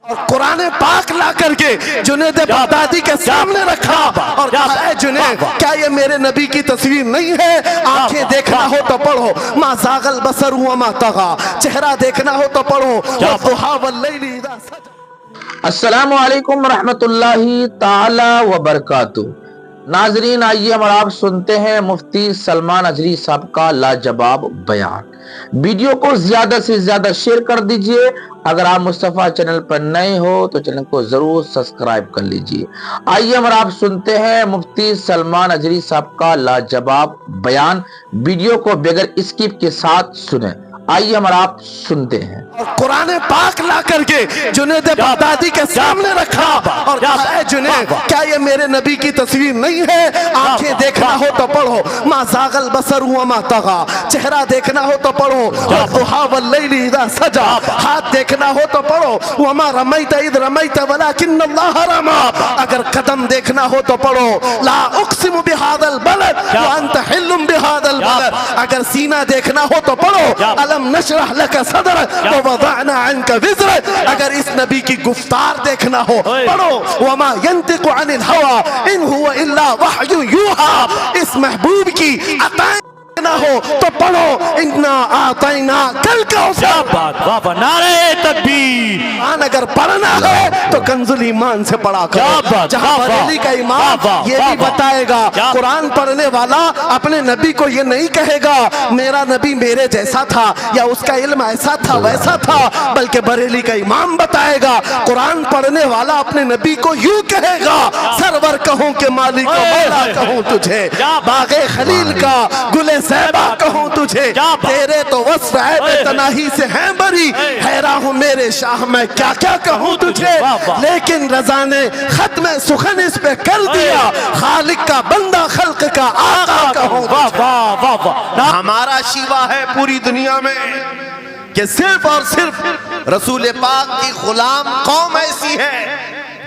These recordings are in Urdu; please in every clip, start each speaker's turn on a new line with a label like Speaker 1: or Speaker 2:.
Speaker 1: اور قرآن پاک لا کر کے جنید بغدادی کے سامنے رکھا اور کہا اے جنید کیا یہ میرے نبی کی تصویر نہیں ہے؟ آنکھیں دیکھنا ہو تو پڑھو ما زاغ البصر وما طغى، چہرہ دیکھنا ہو تو پڑھو والضحى واللیل اذا سجى۔
Speaker 2: السلام علیکم ورحمۃ اللہ تعالی وبرکاتہ۔ ناظرین آئیے ہم آپ سنتے ہیں مفتی سلمان اجری صاحب کا لاجواب بیان۔ ویڈیو کو زیادہ سے زیادہ شیئر کر دیجئے۔ اگر آپ مصطفیٰ چینل پر نئے ہو تو چینل کو ضرور سبسکرائب کر لیجئے۔ آئیے ہم آپ سنتے ہیں مفتی سلمان اجری صاحب کا لاجواب بیان۔ ویڈیو کو بغیر اسکپ کے ساتھ سنیں۔ آئیے ہم آپ سنتے ہیں۔
Speaker 1: اور قرآن پاک لا کر کے جنید بغدادی کے سامنے رکھا اور کہا اے جنید کیا یہ میرے نبی کی تصویر نہیں ہے؟ آنکھیں دیکھنا ہو تو پڑھو ما زاغ البصر وما طغى، چہرہ دیکھنا ہو تو پڑھو والضحى واللیل اذا سجى، ہاتھ دیکھنا ہو تو پڑھو وما رمیت اذ رمیت ولکن اللہ رمی، اگر قدم دیکھنا ہو تو پڑھو لا اقسم بهذا البلد وانت حل بهذا البلد، اگر سینہ دیکھنا ہو تو پڑھو الم نشرح لك صدرك ووضعنا عنك وزرك، اگر اس نبی کی گفتار دیکھنا ہو پڑھو وما ينطق عن الهوى ان هو الا وحي يوحى، اس محبوب کی عطائیں نہ ہو تو پڑھو انا آتینا کل کا
Speaker 3: بابا نعرہ تکبیر۔
Speaker 1: اگر پڑھنا ہے تو کنز الایمان سے پڑھا کرو، جہاں بریلی کا امام یہ بھی بتائے گا قرآن پڑھنے والا اپنے نبی کو یہ نہیں کہے گا میرا نبی میرے جیسا تھا یا اس کا علم ایسا تھا ویسا تھا، بلکہ بریلی کا امام بتائے گا قرآن پڑھنے والا اپنے نبی کو یوں کہے گا سرور کہوں کہ مالک و مولا کہوں تجھے، باغ خلیل کا گل زیبا کہوں تجھے، تیرے تو وصف عیب تناہی سے ہیں بری، حیران ہوں میرے شاہ میں کیا کیا کہوں تجھے، لیکن رضا نے ختم سخن اس پہ کر دیا خالق کا بندہ خلق کا آقا کہوں تجھے۔ ہمارا شیوا ہے پوری دنیا میں کہ صرف اور صرف رسول پاک کی غلام قوم ایسی ہے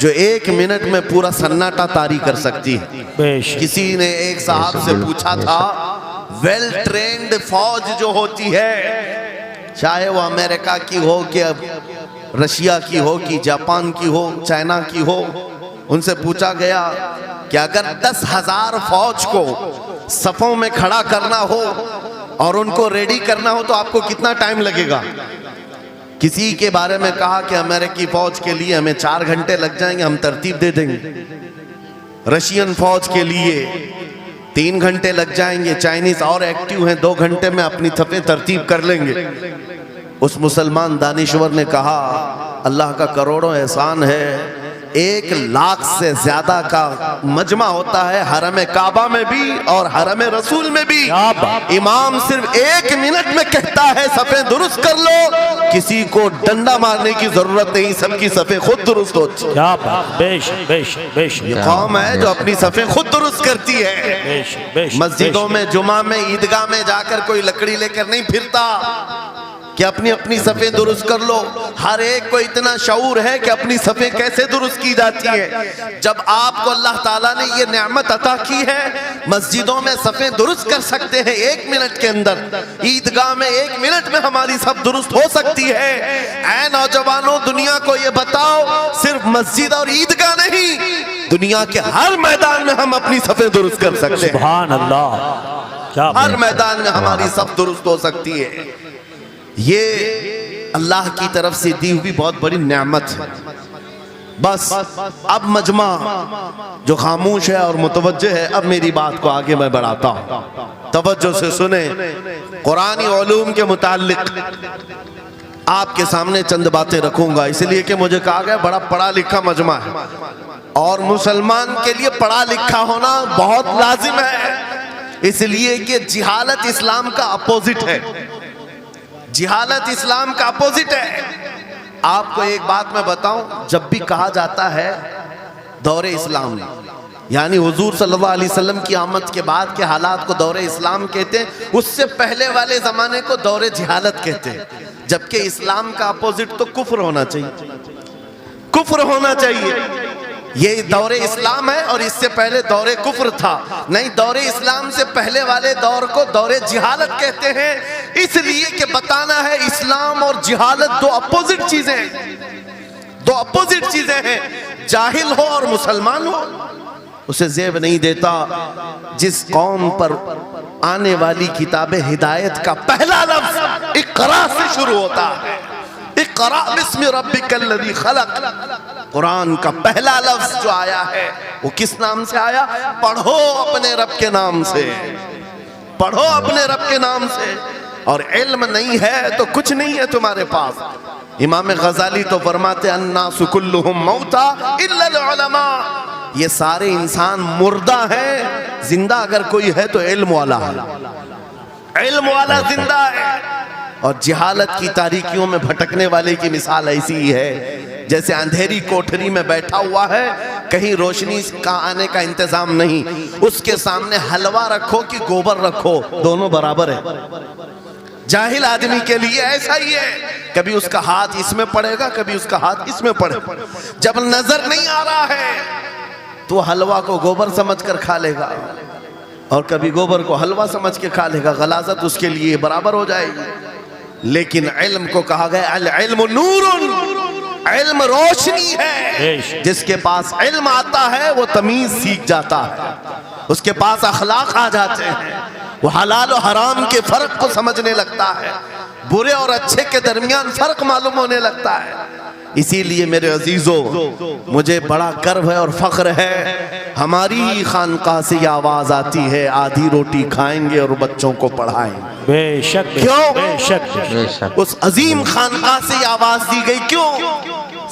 Speaker 1: جو ایک منٹ میں پورا سناٹا طاری کر سکتی ہے۔ کسی نے ایک صاحب سے پوچھا تھا ویل ٹرینڈ فوج جو ہوتی ہے چاہے وہ امریکہ کی ہو کہ رشیا کی ہو کہ جاپان کی ہو چائنا کی ہو، ان سے پوچھا گیا کہ اگر 10,000 فوج کو صفوں میں کھڑا کرنا ہو اور ان کو ریڈی کرنا ہو تو آپ کو کتنا ٹائم لگے گا؟ کسی کے بارے میں کہا کہ امریکی فوج کے لیے ہمیں 4 گھنٹے لگ جائیں گے، ہم ترتیب دے دیں گے۔ رشین فوج کے لیے 3 گھنٹے لگ جائیں گے، چائنیز اور ایکٹیو ہیں 2 گھنٹے میں اپنی صفیں ترتیب کر لیں گے۔ اس مسلمان دانشور نے کہا اللہ کا کروڑوں احسان ہے 1,00,000 سے زیادہ کا مجمع ہوتا ہے حرم کعبہ میں بھی اور حرم رسول میں بھی، امام صرف 1 منٹ میں کہتا ہے صفیں درست کر لو، کسی کو ڈنڈا مارنے کی ضرورت نہیں، سب کی صفیں خود درست ہوتی ہیں۔ یہ قوم ہے جو اپنی صفیں خود درست کرتی ہے۔ مسجدوں میں جمعہ میں عیدگاہ میں جا کر کوئی لکڑی لے کر نہیں پھرتا کہ اپنی صفیں درست کر لو، ہر ایک کو اتنا شعور ہے کہ اپنی صفیں کیسے درست کی جاتی ہیں۔ جب آپ کو اللہ تعالیٰ نے یہ نعمت عطا کی ہے مسجدوں میں صفیں درست کر سکتے ہیں 1 منٹ کے اندر، عیدگاہ میں 1 منٹ میں ہماری صف درست ہو سکتی ہے۔ اے نوجوانوں دنیا کو یہ بتاؤ صرف مسجد اور عیدگاہ نہیں، دنیا کے ہر میدان میں ہم اپنی صفیں درست کر سکتے ہیں۔
Speaker 3: سبحان اللہ،
Speaker 1: ہر میدان میں ہماری صف درست ہو سکتی ہے۔ یہ اللہ کی طرف سے دی ہوئی بہت بڑی نعمت ہے۔ بس اب مجمع جو خاموش ہے اور متوجہ ہے، اب میری بات کو آگے میں بڑھاتا ہوں، توجہ سے سنیں۔ قرآنی علوم کے متعلق آپ کے سامنے چند باتیں رکھوں گا، اس لیے کہ مجھے کہا گیا بڑا پڑھا لکھا مجمع ہے اور مسلمان کے لیے پڑھا لکھا ہونا بہت لازم ہے، اس لیے کہ جہالت اسلام کا اپوزٹ ہے، جہالت اسلام کا اپوزٹ ہے۔ آپ کو ایک بات میں بتاؤں، جب بھی کہا جاتا ہے دور اسلام یعنی حضور صلی اللہ علیہ وسلم کی آمد کے بعد کے حالات کو دور اسلام کہتے ہیں، اس سے پہلے والے زمانے کو دور جہالت کہتے ہیں، جبکہ اسلام کا اپوزٹ تو کفر ہونا چاہیے، کفر ہونا چاہیے۔ یہ دور اسلام ہے اور اس سے پہلے دور کفر تھا، نہیں دور اسلام سے پہلے والے دور کو دور جہالت کہتے ہیں، اس لیے کہ بتانا ہے اسلام اور جہالت دو اپوزٹ چیزیں ہیں۔ دو اپوزٹ چیزیں ہیں، جاہل ہو اور مسلمان ہو، اسے زیب نہیں دیتا جس قوم پر آنے والی کتاب ہدایت کا پہلا لفظ اقرا سے شروع ہوتا ہے۔ اقرا بسم ربک الذی خلق، قرآن کا پہلا لفظ جو آیا ہے وہ کس نام سے آیا؟ پڑھو اپنے رب کے نام سے، پڑھو اپنے رب کے نام سے۔ اور علم نہیں ہے تو کچھ نہیں ہے تمہارے پاس۔ امام غزالی تو فرماتے الناس کلہم موتا الا العلماء، یہ سارے انسان مردہ ہیں، زندہ اگر کوئی ہے تو علم والا ہے، علم والا زندہ ہے۔ اور جہالت کی تاریکیوں میں بھٹکنے والے کی مثال ایسی ہی ہے جیسے اندھیری کوٹھری میں بیٹھا ہوا ہے، کہیں روشنی کا آنے کا انتظام نہیں، اس کے سامنے حلوہ رکھو کہ گوبر رکھو، دونوں برابر ہے۔ جاہل آدمی کے لیے ایسا ہی ہے، کبھی اس کا ہاتھ اس میں پڑے گا، کبھی اس کا ہاتھ اس میں پڑے گا۔ جب نظر نہیں آ رہا ہے تو حلوہ کو گوبر سمجھ کر کھا لے گا، اور کبھی گوبر کو حلوہ سمجھ کے کھا لے گا، غلاظت اس کے لیے برابر ہو جائے گی۔ لیکن علم کو کہا گیا العلم نور، علم روشنی ہے۔ جس کے پاس علم آتا ہے وہ تمیز سیکھ جاتا ہے، اس کے پاس اخلاق آ جاتے ہیں، وہ حلال و حرام کے فرق کو سمجھنے لگتا ہے، برے اور اچھے کے درمیان فرق معلوم ہونے لگتا ہے۔ اسی لیے میرے عزیزو، مجھے بڑا کرب ہے اور فخر ہے، ہماری خانقاہ سے یہ آواز آتی ہے آدھی روٹی کھائیں گے اور بچوں کو پڑھائیں گے۔
Speaker 3: بے شک
Speaker 1: کیوں؟
Speaker 3: بے شک بے شک۔
Speaker 1: اس عظیم خانقاہ سے یہ آواز دی گئی، کیوں؟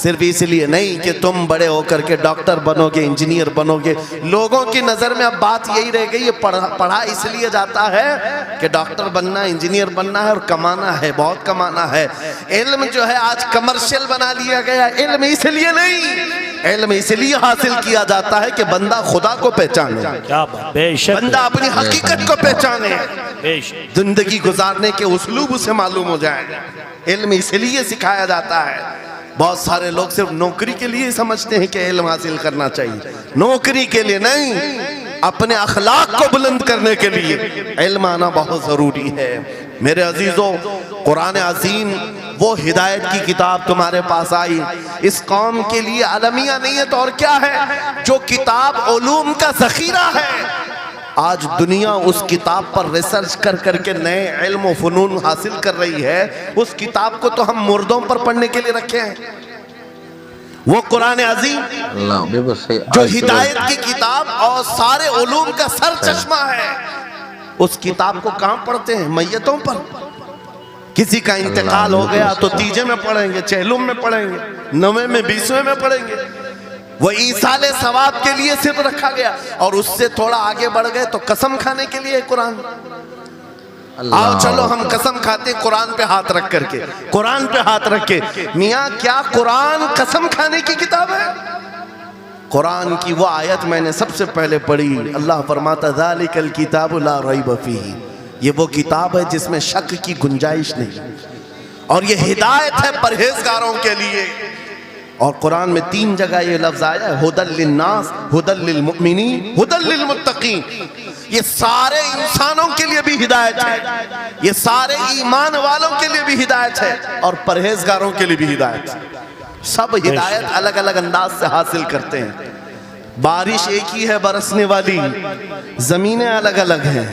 Speaker 1: صرف اس لیے نہیں کہ تم بڑے ہو کر کے ڈاکٹر بنو گے، انجینئر بنو گے۔ لوگوں کی نظر میں اب بات یہی رہ گئی، یہ پڑھا اس لیے جاتا ہے کہ ڈاکٹر بننا، انجینئر بننا ہے اور کمانا ہے، بہت کمانا ہے۔ علم جو ہے آج کمرشل بنا لیا گیا۔ علم اس لیے نہیں، علم اس لیے حاصل کیا جاتا ہے کہ بندہ خدا کو پہچانے،
Speaker 3: کیا بات، بے شک
Speaker 1: بندہ اپنی حقیقت کو پہچانے،
Speaker 3: بے شک۔
Speaker 1: زندگی گزارنے کے اسلوب اسے معلوم ہو جائے۔ علم اس لیے سکھایا جاتا ہے۔ بہت سارے لوگ صرف نوکری کے لیے سمجھتے ہیں کہ علم حاصل کرنا چاہیے، نوکری کے لیے نہیں، اپنے اخلاق کو بلند کرنے کے لیے علم آنا بہت ضروری ہے۔ میرے عزیزوں، قرآن عظیم وہ ہدایت کی کتاب تمہارے پاس آئی، اس قوم کے لیے المیہ نہیں ہے تو اور کیا ہے؟ جو کتاب علوم کا ذخیرہ ہے، آج دنیا اس کتاب پر ریسرچ کر کر کے نئے علم و فنون حاصل کر رہی ہے۔ اس کتاب کو تو ہم مردوں پر پڑھنے کے لیے رکھے ہیں۔ وہ قرآن عظیم جو ہدایت کی کتاب اور سارے علوم کا سر چشمہ ہے، اس کتاب کو کہاں پڑھتے ہیں؟ میتوں پر۔ کسی کا انتقال ہو گیا تو تیجے میں پڑھیں گے، چہلم میں پڑھیں گے، نویں میں، بیسویں میں پڑھیں گے۔ وہ ایصال ثواب کے لیے صرف رکھا گیا، اور اس سے تھوڑا آگے بڑھ گئے تو قسم کھانے کے لیے قرآن۔ آؤ چلو ہم قسم کھاتے قرآن پہ ہاتھ رکھ کر کے، قرآن پہ ہاتھ رکھ کے۔ میاں کیا قرآن قسم کھانے کی کتاب ہے؟ قرآن کی وہ آیت میں نے سب سے پہلے پڑھی، اللہ فرماتا ذالک الکتاب لا ریب فیہ، یہ وہ کتاب ہے جس میں شک کی گنجائش نہیں، اور یہ ہدایت ہے پرہیزگاروں کے لیے۔ اور قرآن میں 3 جگہ یہ لفظ آیا ہے، ھدی للناس، ھدی للمؤمنین، ھدی للمتقین۔ یہ سارے انسانوں کے لیے بھی ہدایت ہے، یہ سارے ایمان والوں کے لیے بھی ہدایت ہے، اور پرہیزگاروں کے لیے بھی ہدایت ہے۔ سب ہدایت الگ الگ انداز سے حاصل کرتے ہیں۔ بارش ایک ہی ہے برسنے والی، زمینیں الگ الگ ہیں۔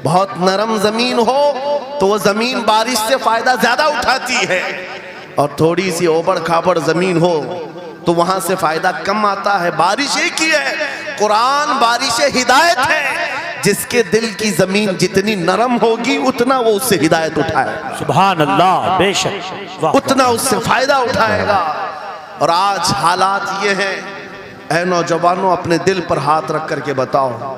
Speaker 1: بہت نرم زمین ہو تو وہ زمین بارش سے فائدہ زیادہ اٹھاتی ہے، اور تھوڑی سی اوبڑ کھاپڑ زمین ہو تو وہاں سے فائدہ کم آتا ہے۔ بارش ایک ہی ہے، قرآن بارش ہدایت ہے، جس کے دل کی زمین جتنی نرم ہوگی اتنا وہ اس سے ہدایت اٹھائے،
Speaker 3: سبحان اللہ، بے شک،
Speaker 1: اتنا اس سے فائدہ اٹھائے گا۔ اور آج حالات یہ ہیں، اے نوجوانوں اپنے دل پر ہاتھ رکھ کر کے بتاؤ،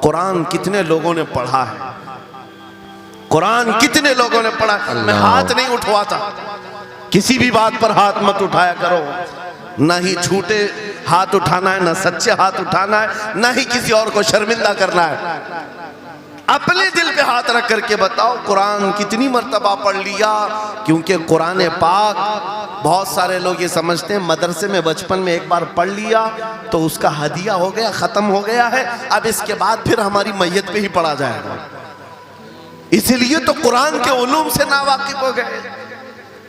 Speaker 1: قرآن کتنے لوگوں نے پڑھا ہے؟ قرآن کتنے لوگوں نے پڑھا؟ میں ہاتھ نہیں اٹھواتا، کسی بھی بات پر ہاتھ مت اٹھایا کرو، نہ ہی جھوٹے ہاتھ اٹھانا ہے، نہ سچے ہاتھ اٹھانا ہے، نہ ہی کسی اور کو شرمندہ کرنا ہے۔ اپنے دل پہ ہاتھ رکھ کر کے بتاؤ قرآن کتنی مرتبہ پڑھ لیا؟ کیونکہ قرآن پاک، بہت سارے لوگ یہ سمجھتے ہیں مدرسے میں بچپن میں ایک بار پڑھ لیا تو اس کا ہدیہ ہو گیا، ختم ہو گیا ہے، اب اس کے بعد پھر ہماری میت پہ ہی پڑھا جائے گا۔ اسی لیے تو قرآن کے علوم سے ناواقف ہو گئے۔